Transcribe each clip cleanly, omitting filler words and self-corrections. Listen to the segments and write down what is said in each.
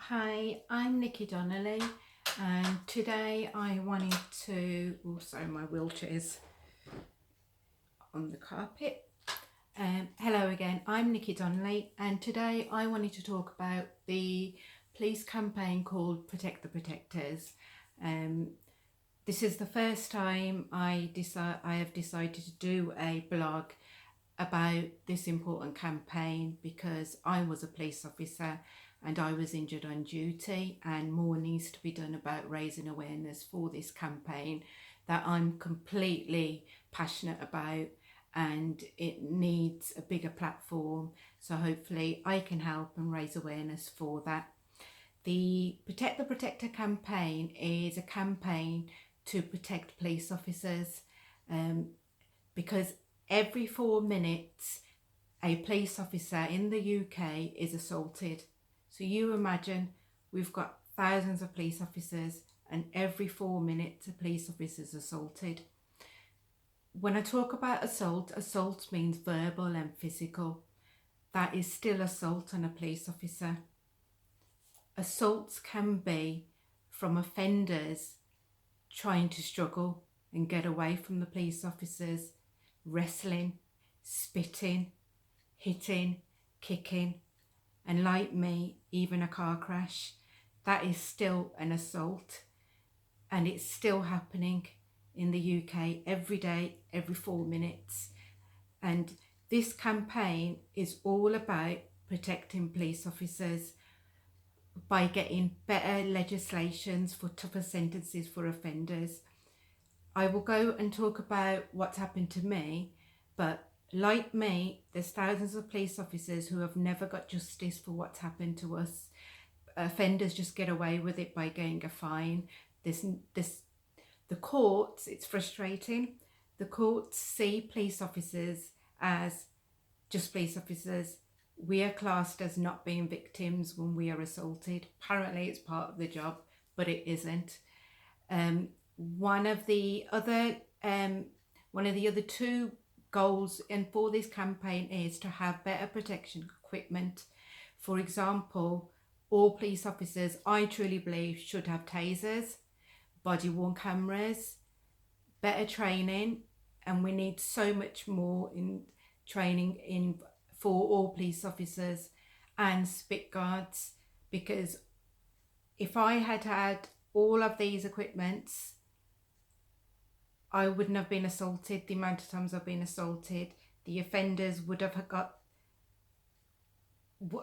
Hi, I'm Nikki Donnelly, and today I wanted to, sorry, my wheelchair's on the carpet. Hello again, I'm Nikki Donnelly, and today I wanted to talk about the police campaign called Protect the Protectors. This is the first time I have decided to do a blog about this important campaign because I was a police officer and I was injured on duty, and more needs to be done about raising awareness for this campaign that I'm completely passionate about, and it needs a bigger platform, so hopefully I can help and raise awareness for that. The Protect the Protector campaign is a campaign to protect police officers, because every 4 minutes a police officer in the UK is assaulted. So you imagine we've got thousands of police officers, and every 4 minutes a police officer is assaulted. When I talk about assault means verbal and physical. That is still assault on a police officer. Assaults can be from offenders trying to struggle and get away from the police officers, wrestling, spitting, hitting, kicking, and like me, even a car crash. That is still an assault, and it's still happening in the UK every day, every 4 minutes. And this campaign is all about protecting police officers by getting better legislations for tougher sentences for offenders. I will go and talk about what's happened to me, but like me, there's thousands of police officers who have never got justice for what's happened to us. Offenders just get away with it by getting a fine. The courts, it's frustrating. The courts see police officers as just police officers. We are classed as not being victims when we are assaulted. Apparently it's part of the job, but it isn't. One of the other two goals and for this campaign is to have better protection equipment. For example, all police officers, I truly believe, should have tasers, body worn cameras, better training, and we need so much more in training for all police officers, and spit guards, because if I had had all of these equipments, I wouldn't have been assaulted the amount of times I've been assaulted. The offenders would have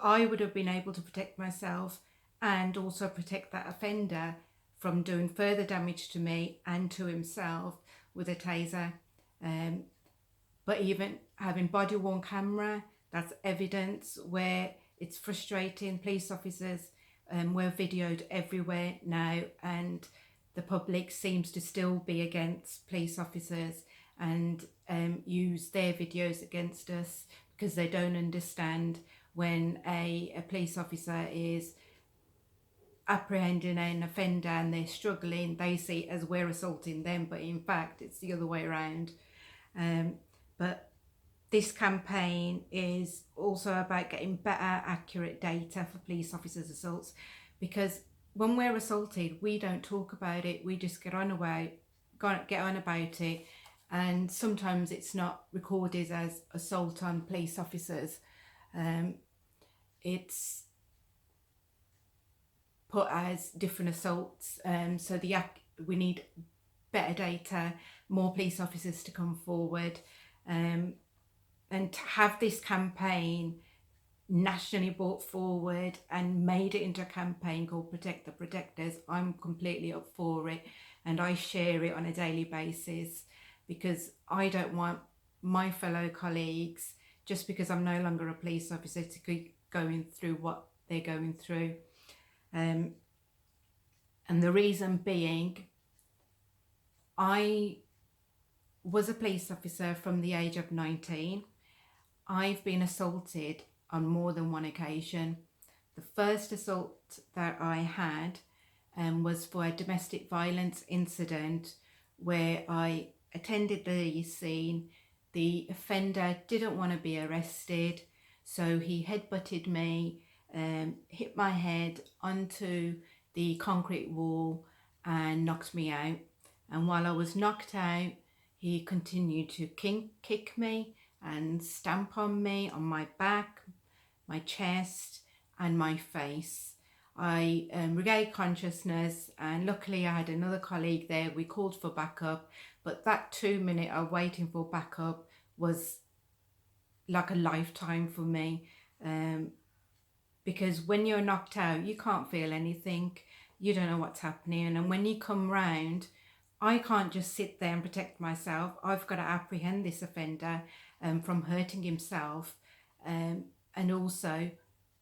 I would have been able to protect myself and also protect that offender from doing further damage to me and to himself with a taser. But even having body worn camera, that's evidence where it's frustrating. Police officers, we're videoed everywhere now, and the public seems to still be against police officers and use their videos against us because they don't understand when a police officer is apprehending an offender and they're struggling, they see it as we're assaulting them, but in fact it's the other way around. But this campaign is also about getting better, accurate data for police officers' assaults, because when we're assaulted, we don't talk about it. We just get on about it, and sometimes it's not recorded as assault on police officers. It's put as different assaults. So we need better data, more police officers to come forward, and to have this campaign nationally brought forward and made it into a campaign called Protect the Protectors. I'm completely up for it, and I share it on a daily basis because I don't want my fellow colleagues, just because I'm no longer a police officer, to keep going through what they're going through. And the reason being, I was a police officer from the age of 19. I've been assaulted on more than one occasion. The first assault that I had was for a domestic violence incident where I attended the scene. The offender didn't want to be arrested, so he headbutted me hit my head onto the concrete wall and knocked me out. And while I was knocked out, he continued to kick me and stamp on me, on my back, my chest and my face. I regained consciousness, and luckily I had another colleague there. We called for backup, but that 2 minute of waiting for backup was like a lifetime for me, because when you're knocked out you can't feel anything, you don't know what's happening, and when you come round, I can't just sit there and protect myself. I've got to apprehend this offender from hurting himself, and also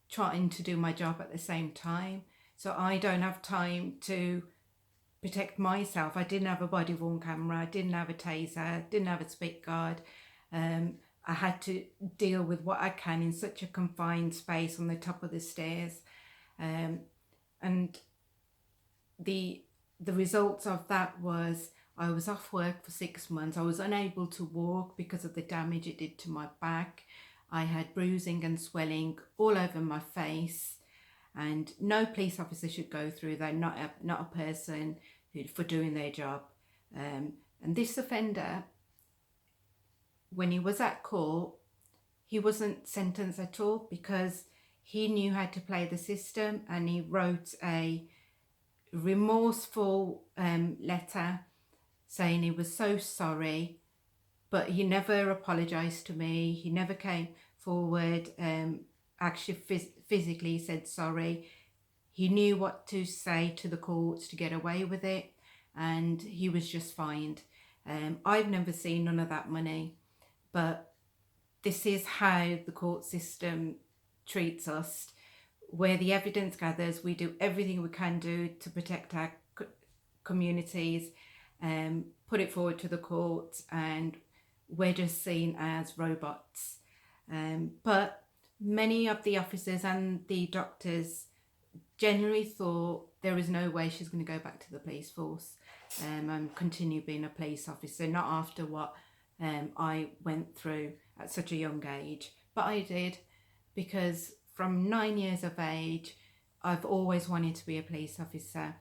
trying to do my job at the same time. So I don't have time to protect myself. I didn't have a body worn camera, I didn't have a taser, didn't have a spit guard. I had to deal with what I can in such a confined space on the top of the stairs. And the results of that was I was off work for 6 months. I was unable to walk because of the damage it did to my back. I had bruising and swelling all over my face, and no police officer should go through that, not a person for doing their job. And this offender, when he was at court, he wasn't sentenced at all because he knew how to play the system, and he wrote a remorseful letter saying he was so sorry, but he never apologized to me. He never came forward, actually physically said sorry. He knew what to say to the courts to get away with it, and he was just fined. I've never seen none of that money, but this is how the court system treats us. Where the evidence gathers, we do everything we can do to protect our communities, put it forward to the courts, and we're just seen as robots. But many of the officers and the doctors generally thought there was no way she's going to go back to the police force and continue being a police officer, not after what I went through at such a young age. But I did, because from 9 years of age, I've always wanted to be a police officer,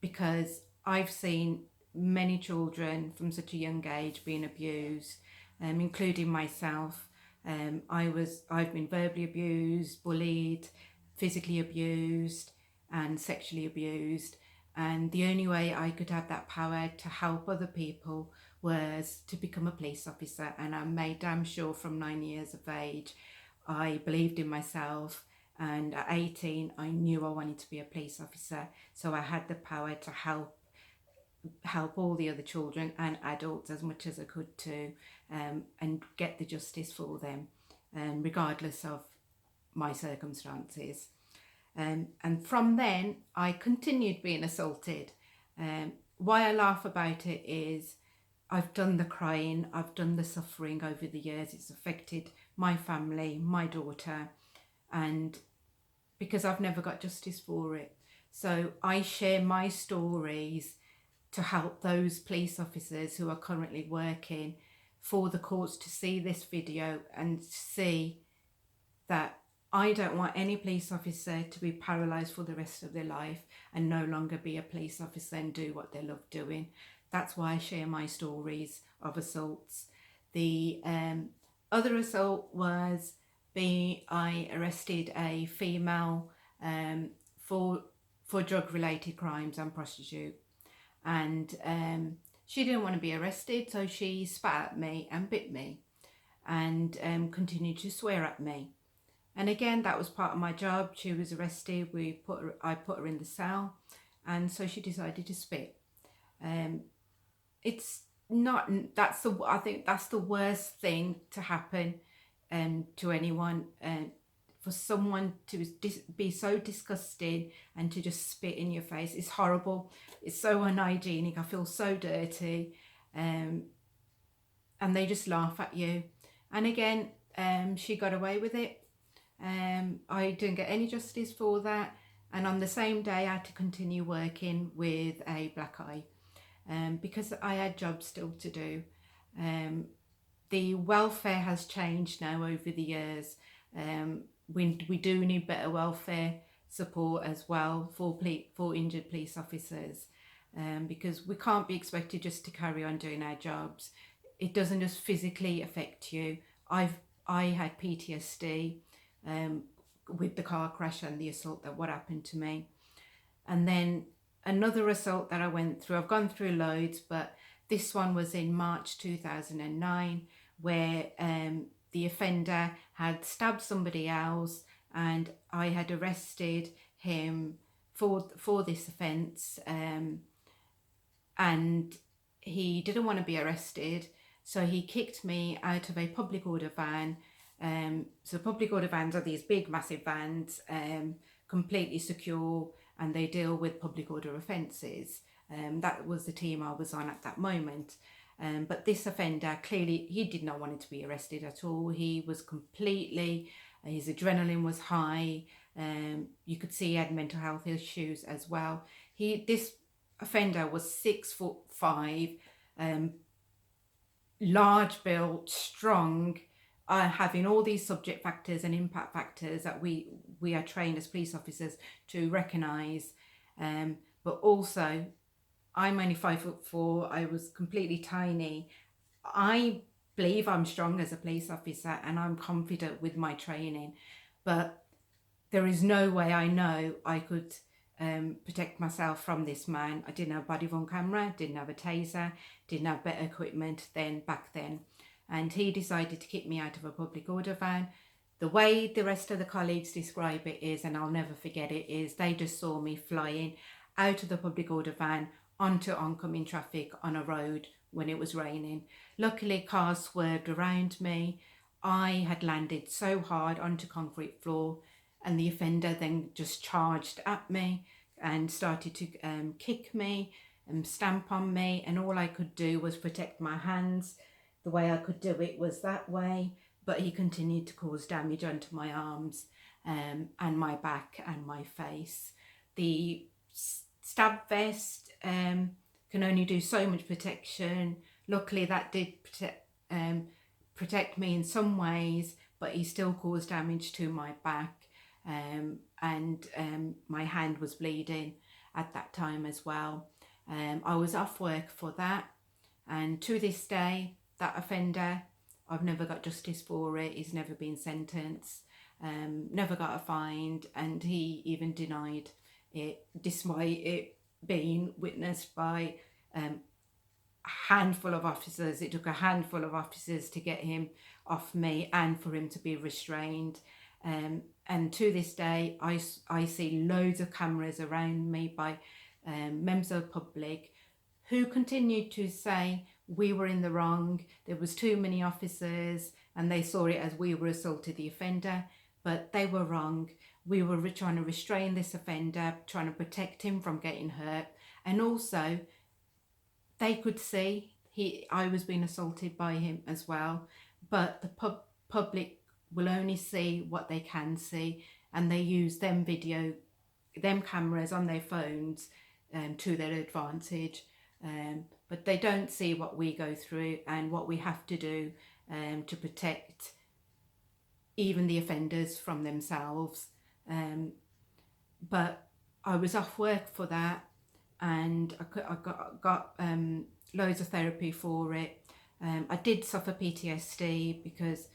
because I've seen many children from such a young age being abused, including myself. I've been verbally abused, bullied, physically abused, and sexually abused. And the only way I could have that power to help other people was to become a police officer. And I made damn sure from 9 years of age, I believed in myself. And at 18, I knew I wanted to be a police officer. So I had the power to help all the other children and adults as much as I could too, and get the justice for them, regardless of my circumstances. And from then, I continued being assaulted. Why I laugh about it is I've done the crying, I've done the suffering over the years. It's affected my family, my daughter, and because I've never got justice for it. So I share my stories to help those police officers who are currently working for the courts to see this video and see that I don't want any police officer to be paralysed for the rest of their life and no longer be a police officer and do what they love doing. That's why I share my stories of assaults. The other assault was I arrested a female for drug-related crimes and prostitute. And she didn't want to be arrested, so she spat at me and bit me and continued to swear at me. And again, that was part of my job. She was arrested, I put her in the cell, and so she decided to spit. It's not, I think that's the worst thing to happen to anyone, for someone to be so disgusting and to just spit in your face. It's horrible. It's so unhygienic. I feel so dirty. And they just laugh at you. And again, she got away with it. I didn't get any justice for that. And on the same day, I had to continue working with a black eye, because I had jobs still to do. The welfare has changed now over the years. we do need better welfare support as well for injured police officers, because we can't be expected just to carry on doing our jobs. It doesn't just physically affect you. I had PTSD with the car crash and the assault that what happened to me, and then another assault that I went through. I've gone through loads, but this one was in March 2009, where the offender had stabbed somebody else, and I had arrested him for this offence, and he didn't want to be arrested, so he kicked me out of a public order van. So public order vans are these big, massive vans, completely secure, and they deal with public order offences. That was the team I was on at that moment. But this offender, clearly, he did not want to be arrested at all. He was completely, his adrenaline was high. You could see he had mental health issues as well. This offender was 6'5", large built, strong, having all these subject factors and impact factors that we are trained as police officers to recognise. But also, I'm only 5'4". I was completely tiny. I believe I'm strong as a police officer and I'm confident with my training, but there is no way I know I could protect myself from this man. I didn't have a body worn camera, didn't have a taser, didn't have better equipment back then. And he decided to kick me out of a public order van. The way the rest of the colleagues describe it is, and I'll never forget it, is they just saw me flying out of the public order van onto oncoming traffic on a road when it was raining. Luckily, cars swerved around me. I had landed so hard onto concrete floor, and the offender then just charged at me and started to kick me and stamp on me, and all I could do was protect my hands. The way I could do it was that way, but he continued to cause damage onto my arms and my back and my face. The stab vest can only do so much protection. Luckily, that did protect me in some ways, but he still caused damage to my back, and my hand was bleeding at that time as well. I was off work for that, and to this day, that offender, I've never got justice for it. He's never been sentenced, never got a fine, and he even denied it, despite it being witnessed by a handful of officers. It took a handful of officers to get him off me and for him to be restrained. And to this day, I see loads of cameras around me by members of the public who continued to say we were in the wrong, there was too many officers, and they saw it as we were assaulted the offender, but they were wrong. We were trying to restrain this offender, trying to protect him from getting hurt, and also they could see I was being assaulted by him as well, but the public will only see what they can see, and they use them cameras on their phones to their advantage. But they don't see what we go through and what we have to do to protect even the offenders from themselves. But I was off work for that, and I got loads of therapy for it. I did suffer PTSD because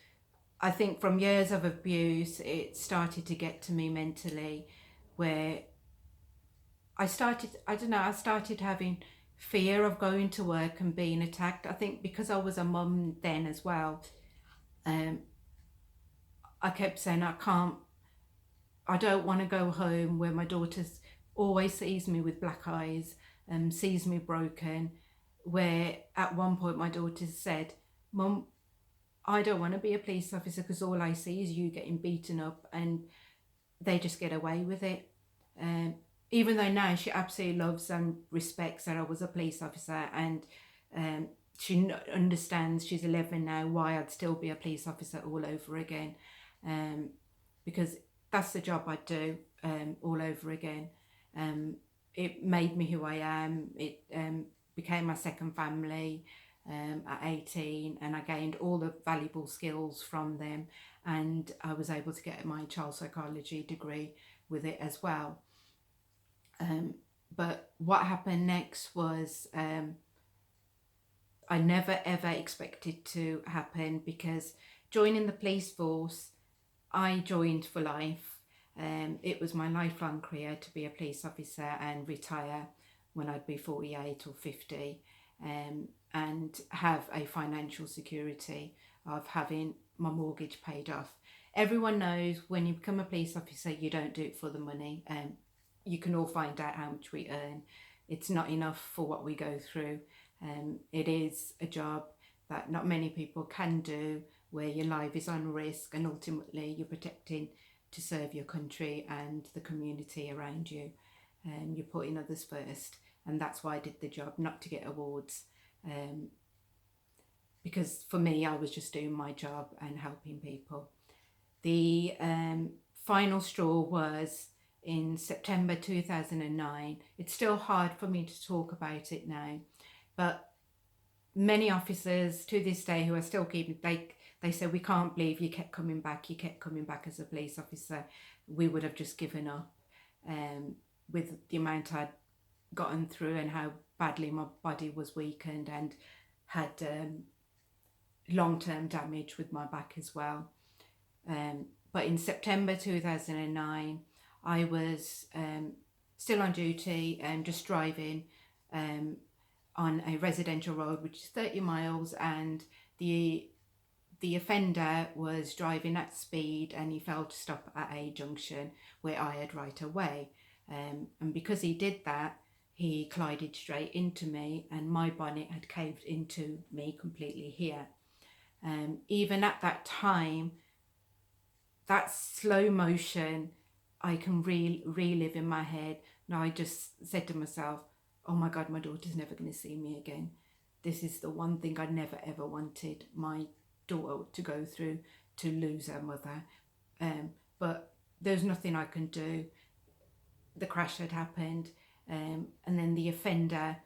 I think from years of abuse, it started to get to me mentally, where I started having fear of going to work and being attacked. I think because I was a mum then as well, I kept saying I don't want to go home where my daughter always sees me with black eyes and sees me broken, where at one point my daughter said, "Mum, I don't want to be a police officer because all I see is you getting beaten up," and they just get away with it. Even though now she absolutely loves and respects that I was a police officer, and she understands, she's 11 now, why I'd still be a police officer all over again, because that's the job I'd do all over again. It made me who I am. It became my second family. at 18, and I gained all the valuable skills from them, and I was able to get my child psychology degree with it as well. But what happened next was I never ever expected to happen, because joining the police force, I joined for life. It was my lifelong career to be a police officer and retire when I'd be 48 or 50, and have a financial security of having my mortgage paid off. Everyone knows when you become a police officer, you don't do it for the money. You can all find out how much we earn. It's not enough for what we go through. It is a job that not many people can do, where your life is on risk and ultimately you're protecting to serve your country and the community around you. You're putting others first, and that's why I did the job, not to get awards. Because for me, I was just doing my job and helping people. The final straw was in September 2009. It's still hard for me to talk about it now, but many officers to this day who are still keeping, they say, we can't believe you kept coming back as a police officer. We would have just given up, with the amount I'd gotten through and how badly my body was weakened and had long-term damage with my back as well. But in September 2009, I was still on duty and just driving on a residential road, which is 30 miles, and the offender was driving at speed, and he failed to stop at a junction where I had right away. And because he did that, he collided straight into me, and my bonnet had caved into me completely here. Even at that time, that slow motion, I can relive in my head. Now I just said to myself, oh my God, my daughter's never going to see me again. This is the one thing I never ever wanted my daughter to go through, to lose her mother. But there's nothing I can do. The crash had happened, and then the offender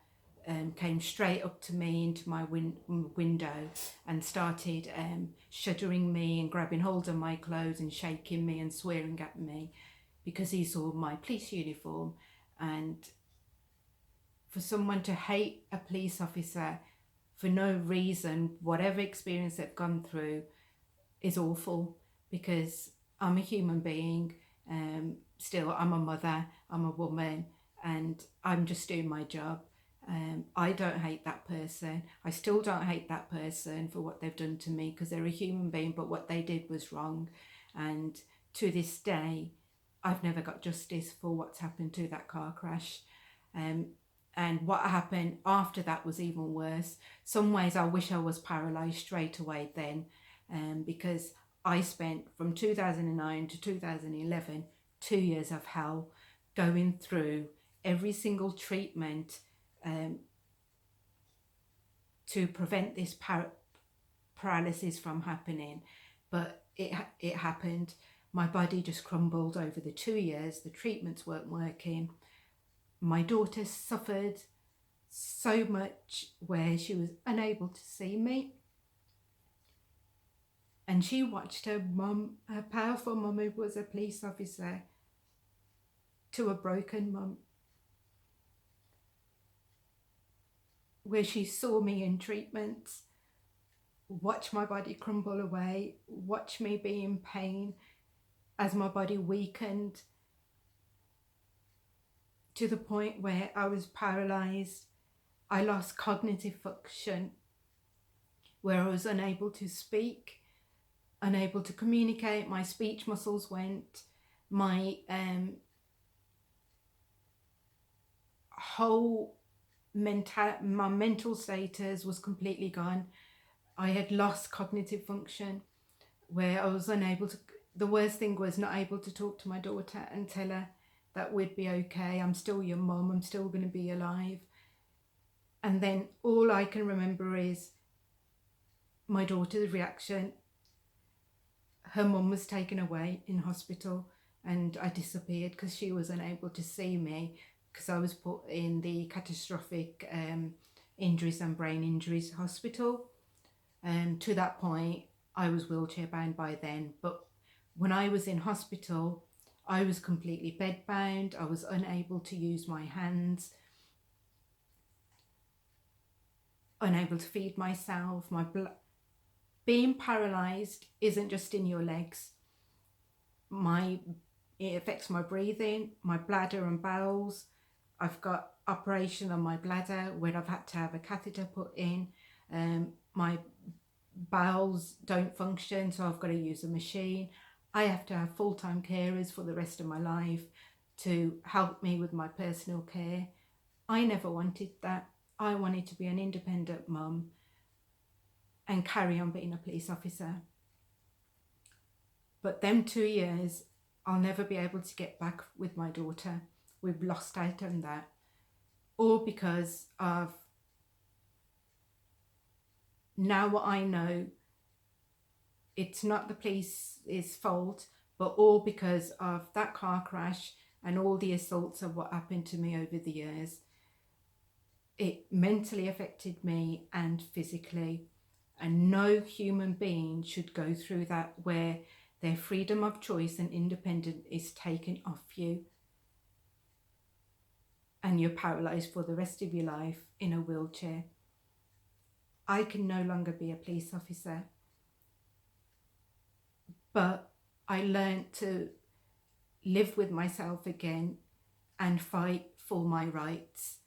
came straight up to me into my window and started shuddering me and grabbing hold of my clothes and shaking me and swearing at me, because he saw my police uniform. And for someone to hate a police officer for no reason, whatever experience they've gone through, is awful, because I'm a human being. Still, I'm a mother, I'm a woman, and I'm just doing my job. I don't hate that person. I still don't hate that person for what they've done to me, because they're a human being, but what they did was wrong. And to this day, I've never got justice for what's happened to that car crash. And what happened after that was even worse. Some ways I wish I was paralysed straight away then, because I spent from 2009 to 2011 2 years of hell, going through every single treatment to prevent this paralysis from happening. But it happened. My body just crumbled over the 2 years. The treatments weren't working. My daughter suffered so much where she was unable to see me. And she watched her mum, her powerful mum who was a police officer, to a broken mum, where she saw me in treatments, watch my body crumble away, watch me be in pain as my body weakened to the point where I was paralysed. I lost cognitive function, where I was unable to speak, unable to communicate. My speech muscles went. My whole my mental status was completely gone. I had lost cognitive function, where I was unable to, the worst thing was not able to talk to my daughter and tell her that we'd be okay, I'm still your mum, I'm still going to be alive. And then all I can remember is my daughter's reaction. Her mum was taken away in hospital, and I disappeared because she was unable to see me, because I was put in the catastrophic Injuries and Brain Injuries Hospital. And to that point, I was wheelchair bound by then. But when I was in hospital, I was completely bedbound. I was unable to use my hands, unable to feed myself. Being paralysed isn't just in your legs. It affects my breathing, my bladder and bowels. I've got operation on my bladder where I've had to have a catheter put in. My bowels don't function, so I've got to use a machine. I have to have full-time carers for the rest of my life to help me with my personal care. I never wanted that. I wanted to be an independent mum and carry on being a police officer. But them 2 years, I'll never be able to get back with my daughter. We've lost out on that. All because of now what I know, it's not the police's fault, but all because of that car crash and all the assaults of what happened to me over the years. It mentally affected me and physically, and no human being should go through that where their freedom of choice and independence is taken off you and you're paralysed for the rest of your life in a wheelchair. I can no longer be a police officer, but I learned to live with myself again and fight for my rights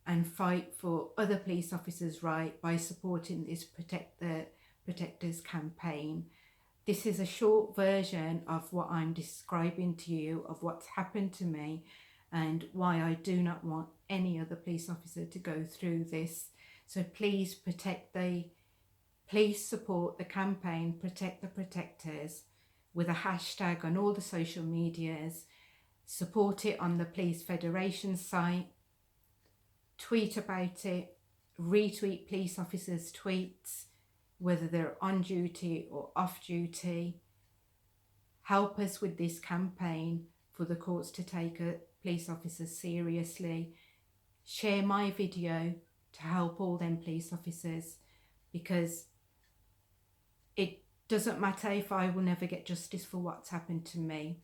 and fight for other police officers' rights by supporting this Protect the Protectors campaign. This is a short version of what I'm describing to you of what's happened to me and why I do not want any other police officer to go through this. So please support the campaign Protect the Protectors with a hashtag on all the social medias. Support it on the Police Federation site. Tweet about it. Retweet police officers' tweets, whether they're on duty or off duty. Help us with this campaign for the courts to take police officers seriously. Share my video to help all them police officers, because it doesn't matter if I will never get justice for what's happened to me.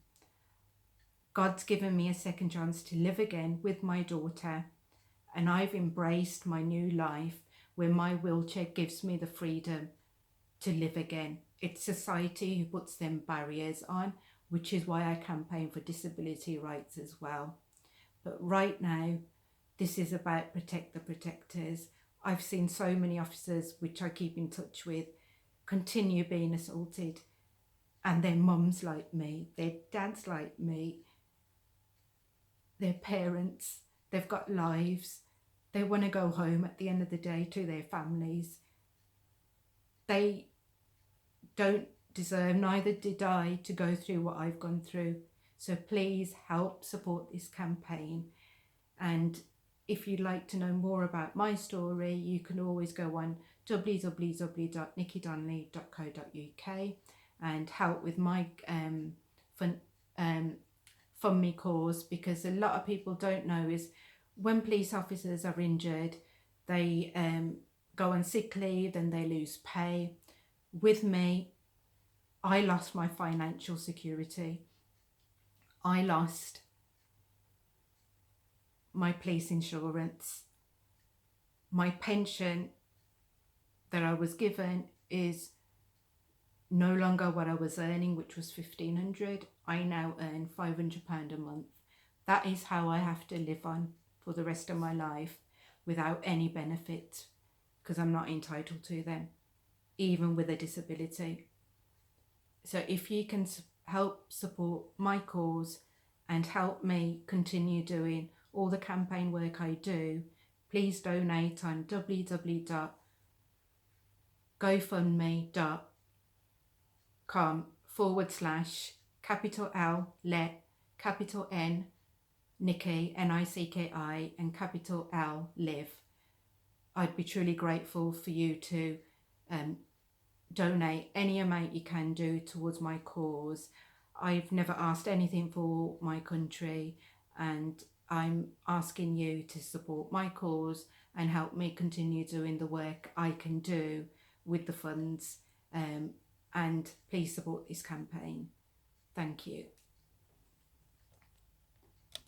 God's given me a second chance to live again with my daughter, and I've embraced my new life where my wheelchair gives me the freedom to live again. It's society who puts them barriers on, which is why I campaign for disability rights as well. But right now, this is about Protect the Protectors. I've seen so many officers, which I keep in touch with, continue being assaulted, and their mums like me, their dads like me, their parents, they've got lives. They want to go home at the end of the day to their families. They don't deserve, neither did I, to go through what I've gone through. So please help support this campaign. And if you'd like to know more about my story, you can always go on www.nickydonnelly.co.uk and help with my Fund Me cause, because a lot of people don't know is when police officers are injured, they go on sick leave and they lose pay. With me, I lost my financial security. I lost my police insurance. My pension that I was given is no longer what I was earning, which was $1,500. I now earn £500 a month. That is how I have to live on for the rest of my life without any benefit, because I'm not entitled to them, even with a disability. So if you can help support my cause and help me continue doing all the campaign work I do, please donate on www.gofundme.com/capital L, let, capital N, Nikki, N-I-C-K-I, and capital L, live. I'd be truly grateful for you to donate any amount you can do towards my cause. I've never asked anything for my country, and I'm asking you to support my cause and help me continue doing the work I can do with the funds, and please support this campaign. Thank you.